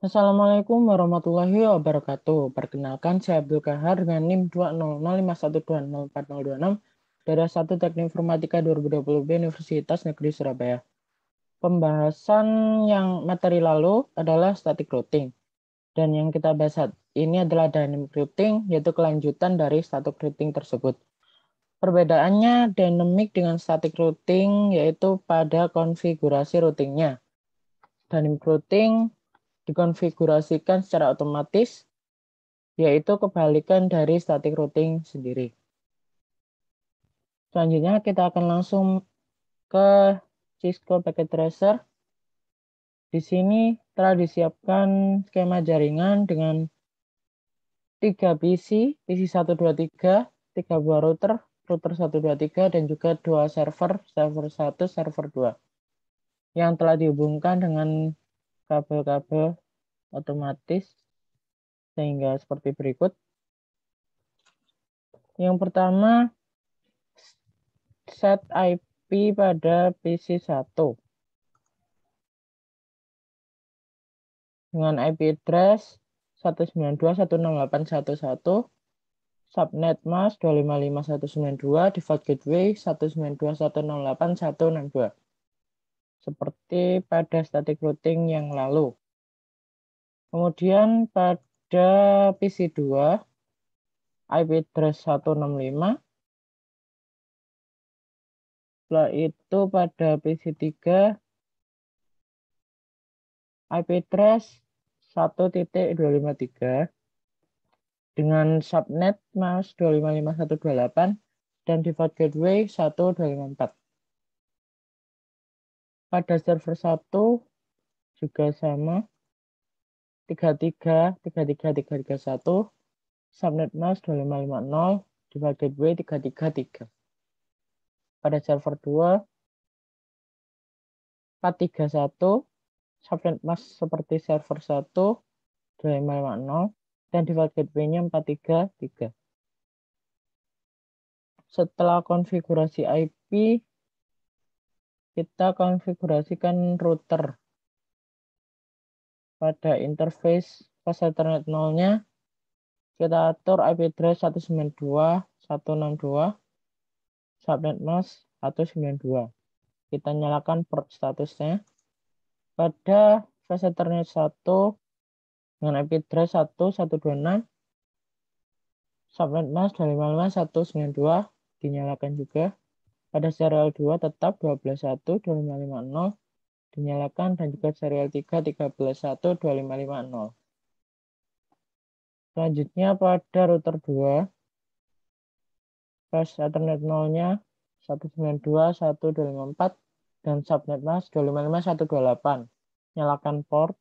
Assalamualaikum warahmatullahi wabarakatuh. Perkenalkan, saya Abdul Kahar dengan NIM 20051204026 dari S1 Teknik Informatika 2020B Universitas Negeri Surabaya. Pembahasan yang materi lalu adalah static routing. Dan yang kita bahas saat ini adalah dynamic routing, yaitu kelanjutan dari static routing tersebut. Perbedaannya dynamic dengan static routing yaitu pada konfigurasi routingnya. Dynamic routing dikonfigurasikan secara otomatis, yaitu kebalikan dari static routing sendiri. Selanjutnya kita akan langsung ke Cisco Packet Tracer. Di sini telah disiapkan skema jaringan dengan 3 PC, PC 123, 3 buah router, router 123, dan juga 2 server, server 1, server 2, yang telah dihubungkan dengan kabel-kabel otomatis sehingga seperti berikut. Yang pertama, set IP pada PC1 dengan IP address 192.168.1.1, subnet mask 255.192, default gateway 192.168.1.62, seperti pada static routing yang lalu. Kemudian pada PC2 IP address 165, setelah itu pada PC3 IP address 1.253 dengan subnet mask 255.128 dan default gateway 1.254. Pada server 1 juga sama, 33.33.331, subnet mask 2550, default gateway 333. Pada server 2, 431, subnet mask seperti server 1, 2550, dan default gateway-nya 433. Setelah konfigurasi IP, kita konfigurasikan router. Pada interface pas Ethernet 0-nya, kita atur IP address 192.162, subnet mask 192. Kita nyalakan port statusnya. Pada flash Ethernet 1 dengan IP address 1.126, subnet mask 255.192 dinyalakan juga. Pada serial 2 tetap 12.1.2550 dinyalakan, dan juga serial 3 13.1.2550. Selanjutnya pada router 2, flash Ethernet 0-nya 192.1.254 dan subnet mask 255.128. Nyalakan port.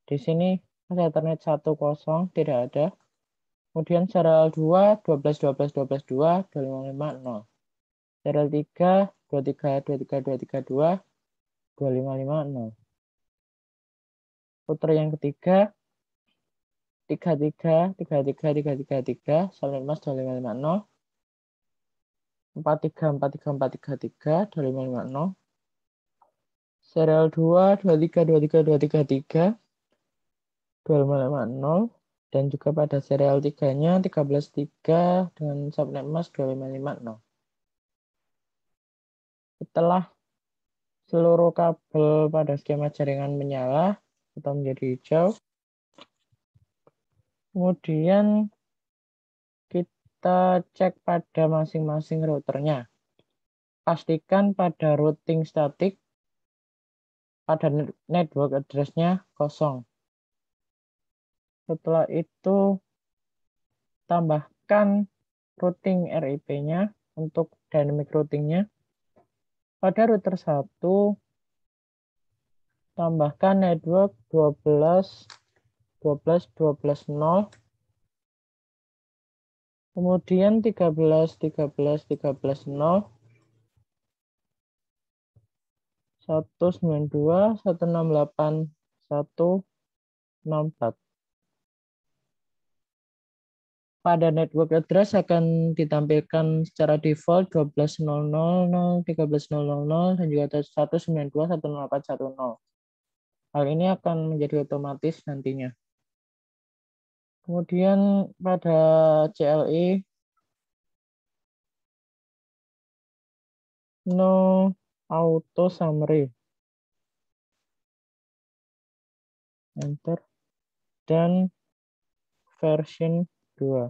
Di sini flash Ethernet 1 kosong, tidak ada. Kemudian serial 2 12.12.12.2 2550. Serial 3 23.23.23.2 2550. Router yang ketiga 33.33.33.33, subnet mask 2550, 43.43.43.3 2550. Serial 2 23.23.23.3 2550, dan juga pada serial 3-nya 13.3 dengan subnet mask 2550. Setelah seluruh kabel pada skema jaringan menyala atau menjadi hijau, kemudian kita cek pada masing-masing routernya. Pastikan pada routing static pada network address-nya kosong. Setelah itu tambahkan routing RIP-nya untuk dynamic routing-nya. Pada router 1 tambahkan network 12.12.12.0, kemudian 13.13.13.0, 192.168.164. Pada network address akan ditampilkan secara default 12.0.0.0, 13.0.0.0, dan juga 192.168.1.0. Hal ini akan menjadi otomatis nantinya. Kemudian pada CLI, no auto summary. Enter. Dan version 2.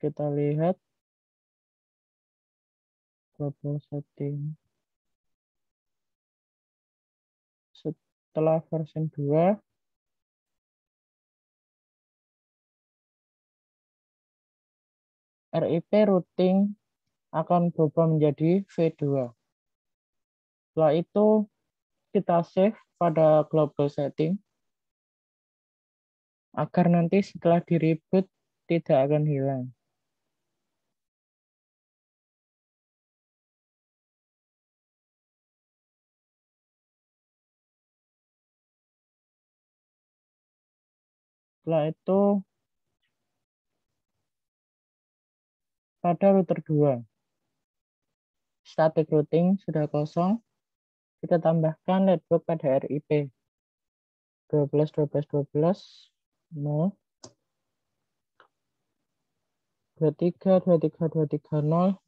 Kita lihat global setting. Setelah version 2, RIP routing akan berubah menjadi V2. Setelah itu kita save pada global setting agar nanti setelah di reboot tidak akan hilang. Setelah itu pada router 2, static routing sudah kosong, kita tambahkan network pada RIP 12.12.12 0 23.23.23.0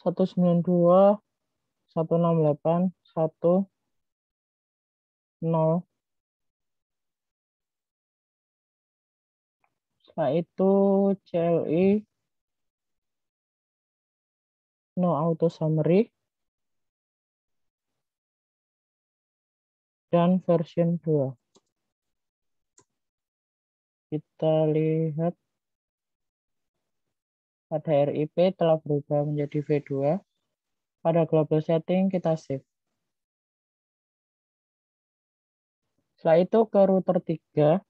192.168.1.0. Setelah itu CLI no auto summary dan version 2. Kita lihat pada RIP telah berubah menjadi V2. Pada global setting kita save. Setelah itu ke router 3,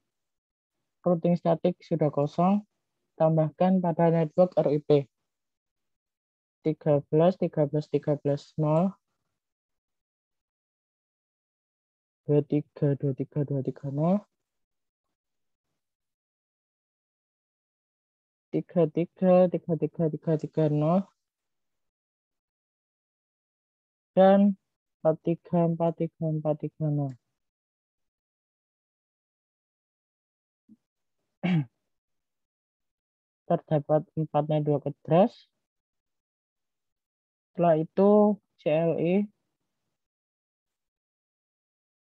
routing static sudah kosong, tambahkan pada network RIP 13.13.13.0 23.23.23.0 33.33.33.0 dan 43.43.43.0. Terdapat 4 network address. Setelah itu CLI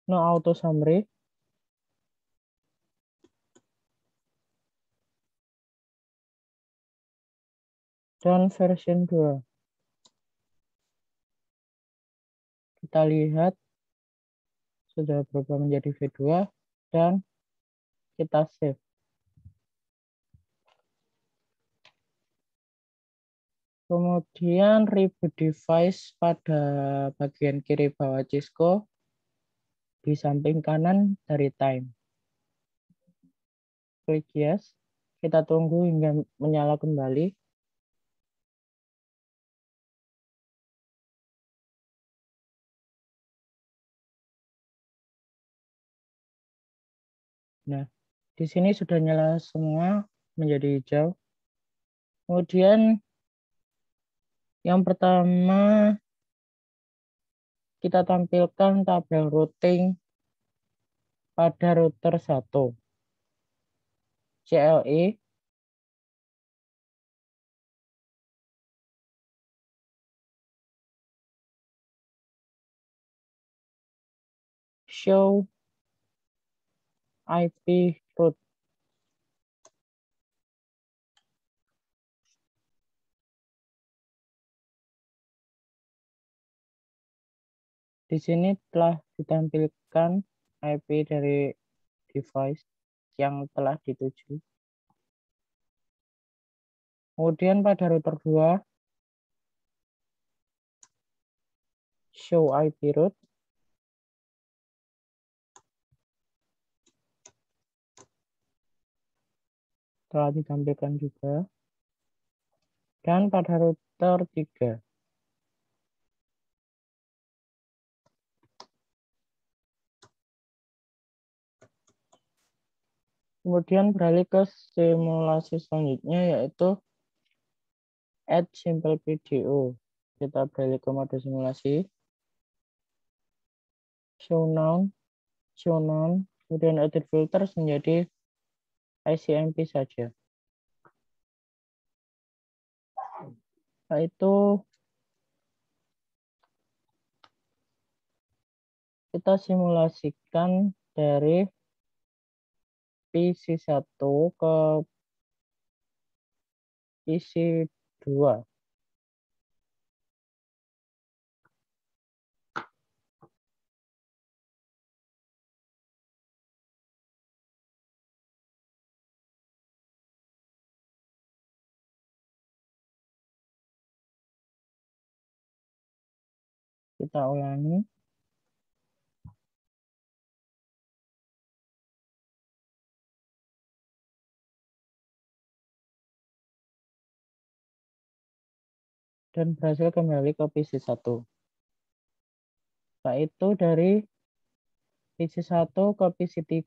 no auto summary dan version 2. Kita lihat sudah berubah menjadi V2 dan kita save. Kemudian reboot device pada bagian kiri bawah Cisco di samping kanan dari time. Klik yes. Kita tunggu hingga menyala kembali. Nah, di sini sudah nyala semua menjadi hijau. Kemudian yang pertama kita tampilkan tabel routing pada router 1. CLI show IP route. Di sini telah ditampilkan IP dari device yang telah dituju. Kemudian pada router 2, show IP route. Telah ditampilkan juga. Dan pada router 3, kemudian beralih ke simulasi selanjutnya yaitu add simple PDO. Kita beralih ke mode simulasi. Show none, kemudian edit filters menjadi ICMP saja. Setelah itu kita simulasikan dari PC1 ke PC2. Kita ulangi. Dan berhasil kembali ke PC1. Setelah itu dari PC1 ke PC3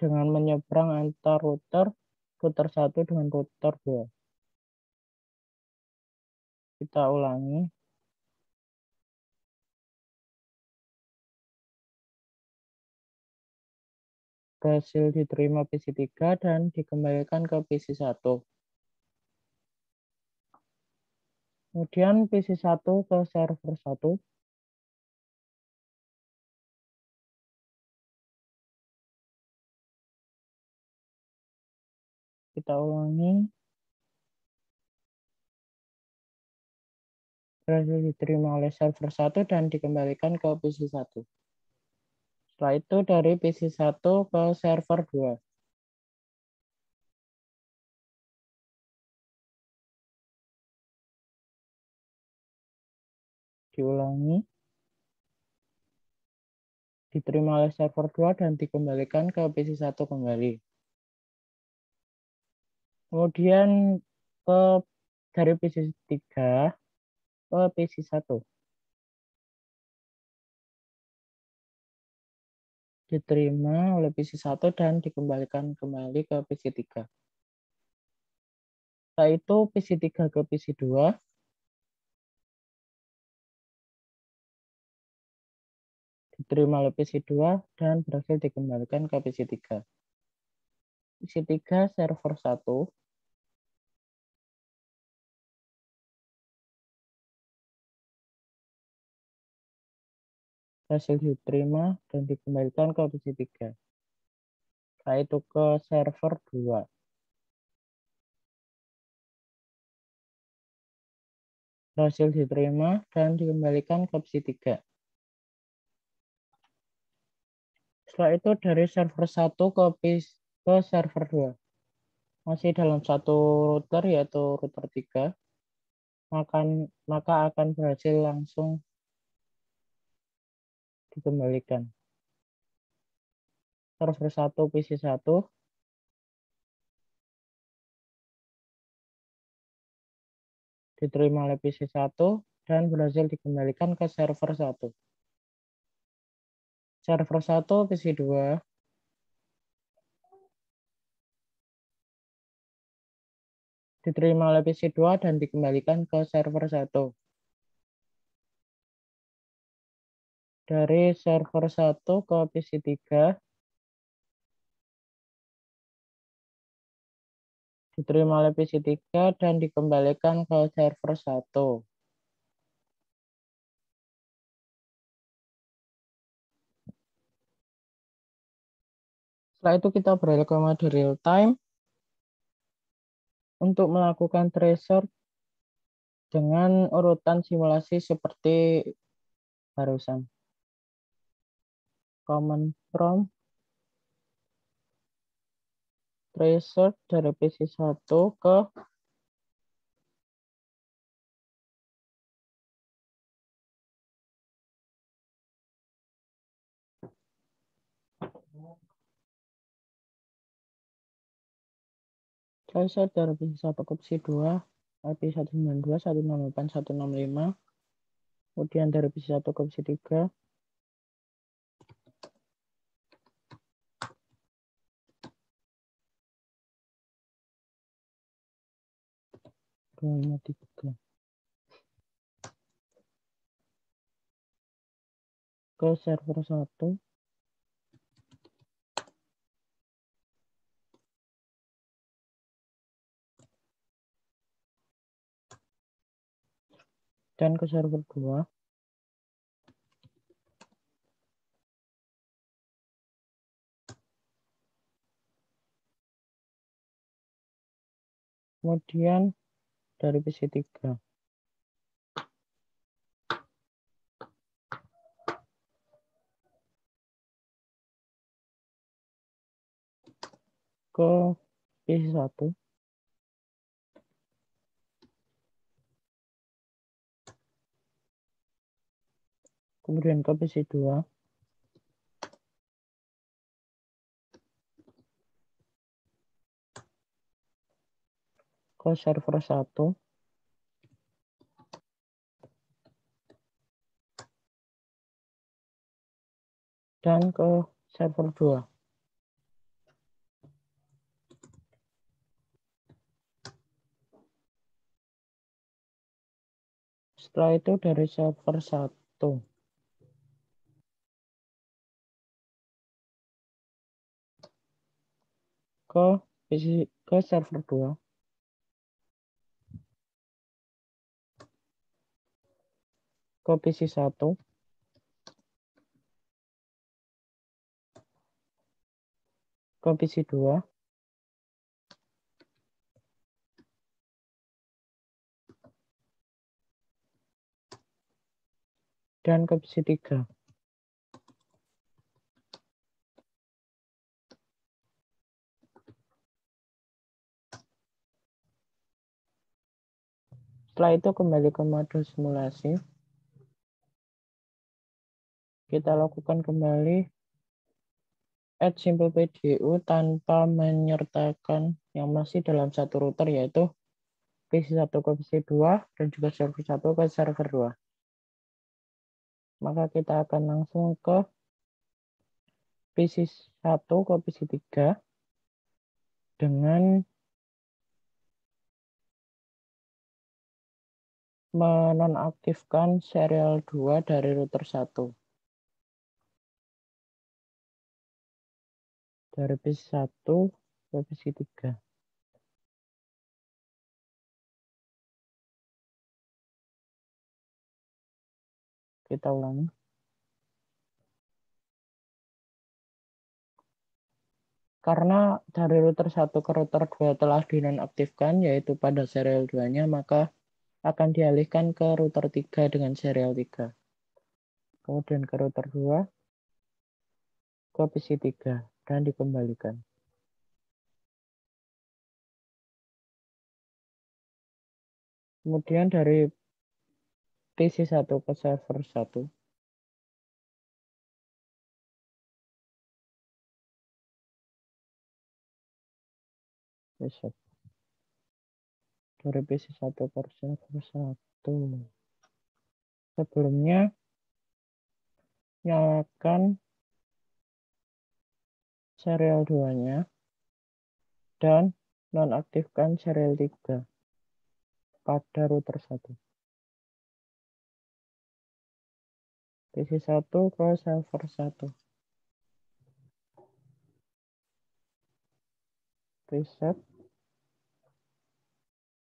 dengan menyeberang antar router 1 dengan router 2. Kita ulangi. Berhasil diterima PC3 dan dikembalikan ke PC1. Kemudian PC1 ke server 1. Kita ulangi. Berhasil diterima oleh server 1 dan dikembalikan ke PC1. Setelah itu dari PC1 ke server 2. Diulangi. Diterima oleh server 2 dan dikembalikan ke PC1 kembali. Kemudian dari PC3 ke PC1. Diterima oleh PC1 dan dikembalikan kembali ke PC3. Setelah itu PC3 ke PC2. Diterima oleh PC2 dan berhasil dikembalikan ke PC3. PC3 server 1. Berhasil diterima dan dikembalikan ke PC3. Setelah itu ke server 2. Berhasil diterima dan dikembalikan ke PC3. Setelah itu dari server 1 ke server 2. Masih dalam satu router yaitu router 3. Maka akan berhasil langsung dikembalikan. Server 1 PC1. Diterima oleh PC1 dan berhasil dikembalikan ke server 1. Server 1 PC2. Diterima oleh PC2 dan dikembalikan ke server 1. Dari server 1 ke PC3. Diterima oleh PC3 dan dikembalikan ke server 1. Setelah itu kita beralih ke mode real time untuk melakukan tracer dengan urutan simulasi seperti barusan. Command prompt tracer dari PC1 ke tracer dari PC1 ke PC2 IP 192.168.165. Kemudian dari PC1 ke PC3. ke server 1. Dan ke server 2. Kemudian dari PC3 ke PC1. Kemudian ke PC2. Ke server 1. Dan ke server 2. Setelah itu dari server 1 ke ke server 2. Ke PC1. Ke PC2. Dan ke PC3. Setelah itu kembali ke mode simulasi. Kita lakukan kembali add simple PDU tanpa menyertakan yang masih dalam satu router, yaitu PC1 ke PC2 dan juga server 1 ke server 2. Maka kita akan langsung ke PC1 ke PC3 dengan menonaktifkan serial 2 dari router 1. Dari PC1 ke PC3. Kita ulangi. Karena dari router 1 ke router 2 telah dinonaktifkan, yaitu pada serial 2-nya, maka akan dialihkan ke router 3 dengan serial 3. Kemudian ke router 2, ke PC3, dan dikembalikan. Kemudian dari PC1 ke server 1. Besok. Dari PC1 ke server 1. Sebelumnya, nyalakan serial 2-nya dan nonaktifkan serial 3 pada router 1. PC1 ke server 1. Reset.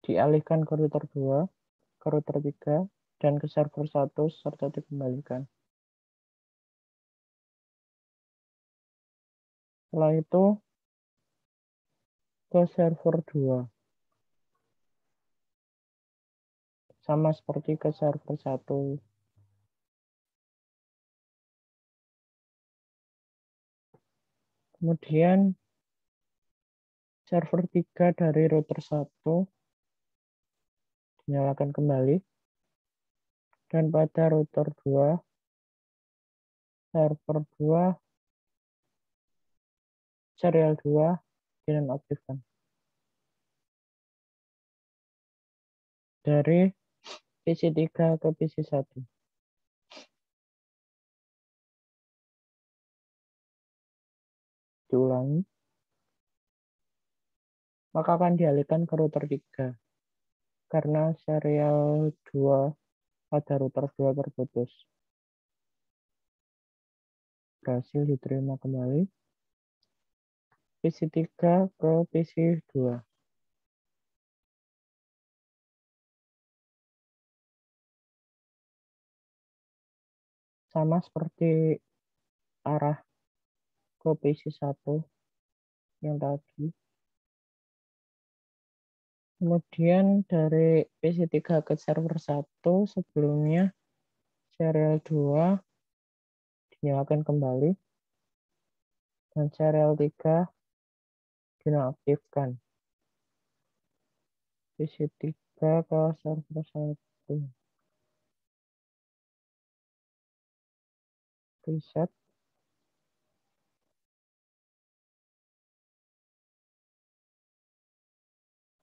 Dialihkan ke router 2, ke router 3, dan ke server 1 serta dikembalikan. Setelah itu ke server 2. Sama seperti ke server 1. Kemudian server 3 dari router 1 dinyalakan kembali. Dan pada router 2, server 2, serial 2 dinonaktifkan. Dari PC3 ke PC1. Diulangi. Maka akan dialihkan ke router 3. Karena serial 2 pada router 2 terputus. berhasil diterima kembali. PC3 ke PC2. Sama seperti arah ke PC1 yang tadi. Kemudian dari PC3 ke server 1 sebelumnya serial 2 dinyalakan kembali dan serial 3 dinonaktifkan. PC3 ke server 1. Reset.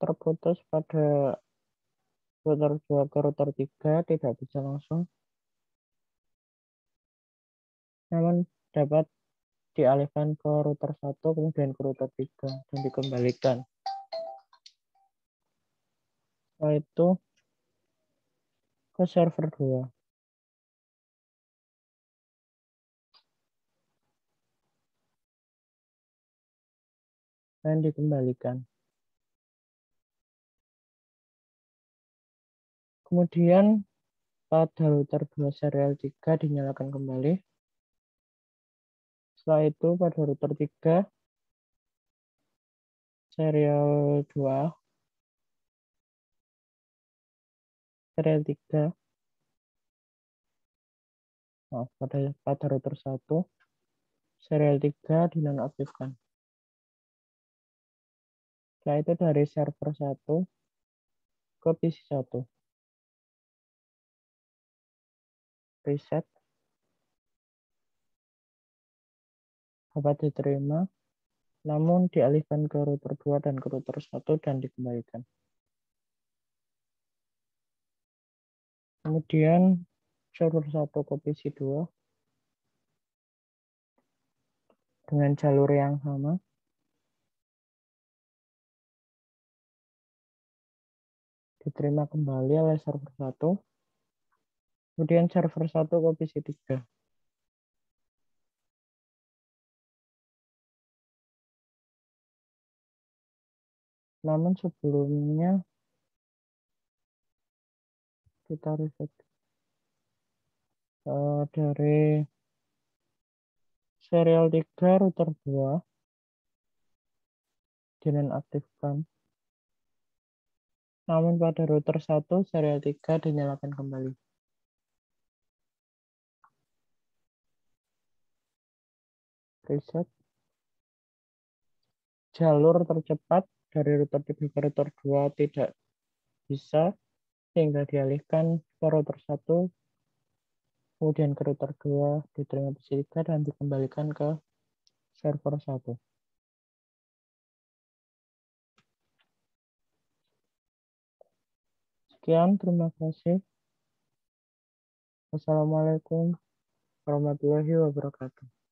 Terputus pada router 2 ke router 3 tidak bisa langsung, namun dapat dialihkan ke router 1 kemudian ke router 3 dan dikembalikan. Setelah itu ke server 2 dan dikembalikan. Kemudian pada router 2 serial 3 dinyalakan kembali. Setelah itu pada router 3 serial 2 serial 3 pada router 1 serial 3 dinonaktifkan. Setelah itu dari server 1 ke PC1. Reset. Dapat diterima, namun dialihkan ke router 2 dan ke router 1 dan dikembalikan. Kemudian server 1 ke PC2 dengan jalur yang sama. Diterima kembali oleh server 1. Kemudian server 1 ke PC3. Namun sebelumnya kita reset dari serial 3 router 2 dinonaktifkan. Namun pada router 1 serial 3 dinyalakan kembali. Reset. Jalur tercepat dari router 3 ke router 2 tidak bisa, sehingga dialihkan ke router 1, kemudian ke router 2, diterima PC3 dan dikembalikan ke server 1. Sekian, terima kasih. Wassalamualaikum warahmatullahi wabarakatuh.